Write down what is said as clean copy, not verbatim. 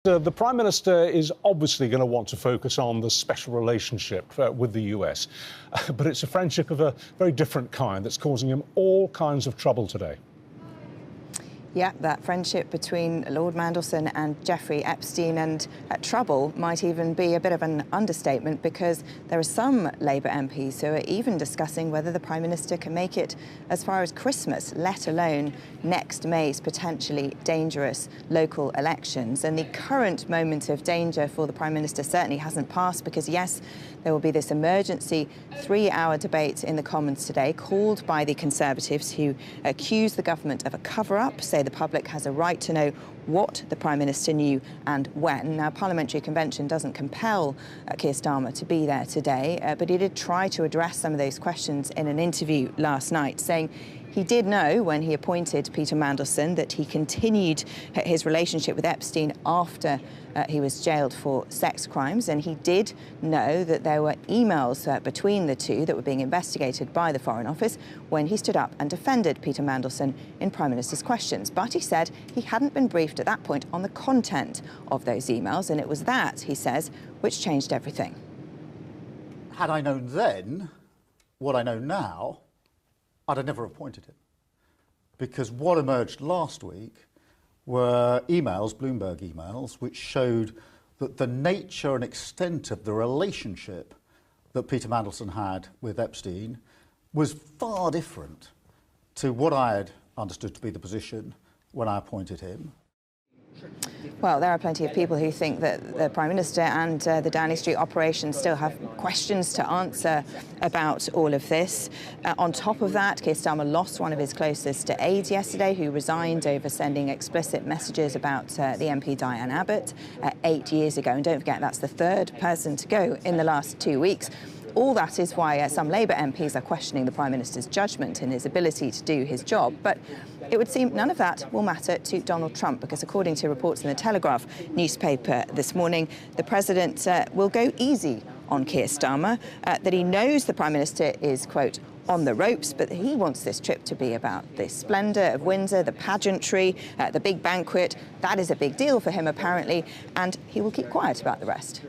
The Prime Minister is obviously going to want to focus on the special relationship with the US, but it's a friendship of a very different kind that's causing him all kinds of trouble today. Yeah, that friendship between Lord Mandelson and Jeffrey Epstein and trouble might even be a bit of an understatement, because there are some Labour MPs who are even discussing whether the Prime Minister can make it as far as Christmas, let alone next May's potentially dangerous local elections. And the current moment of danger for the Prime Minister certainly hasn't passed, because yes, there will be this emergency 3-hour debate in the Commons today, called by the Conservatives, who accuse the government of a cover-up, say the public has a right to know what the Prime Minister knew and when. Now, Parliamentary Convention doesn't compel Keir Starmer to be there today, but he did try to address some of those questions in an interview last night, saying he did know when he appointed Peter Mandelson that he continued his relationship with Epstein after he was jailed for sex crimes, and he did know that there were emails between the two that were being investigated by the Foreign Office when he stood up and defended Peter Mandelson in Prime Minister's questions. But he said he hadn't been briefed at that point on the content of those emails, and it was that, he says, which changed everything. Had I known then what I know now, I'd have never appointed him. Because what emerged last week were emails, Bloomberg emails, which showed that the nature and extent of the relationship that Peter Mandelson had with Epstein was far different to what I had understood to be the position when I appointed him. Well, there are plenty of people who think that the Prime Minister and the Downing Street operation still have questions to answer about all of this. On top of that, Keir Starmer lost one of his closest aides yesterday, who resigned over sending explicit messages about the MP Diane Abbott 8 years ago. And don't forget, that's the third person to go in the last 2 weeks. All that is why some Labour MPs are questioning the Prime Minister's judgment and his ability to do his job. But it would seem none of that will matter to Donald Trump, because according to reports in the Telegraph newspaper this morning, the President will go easy on Keir Starmer, that he knows the Prime Minister is, quote, on the ropes, but he wants this trip to be about the splendour of Windsor, the pageantry, the big banquet. That is a big deal for him, apparently, and he will keep quiet about the rest.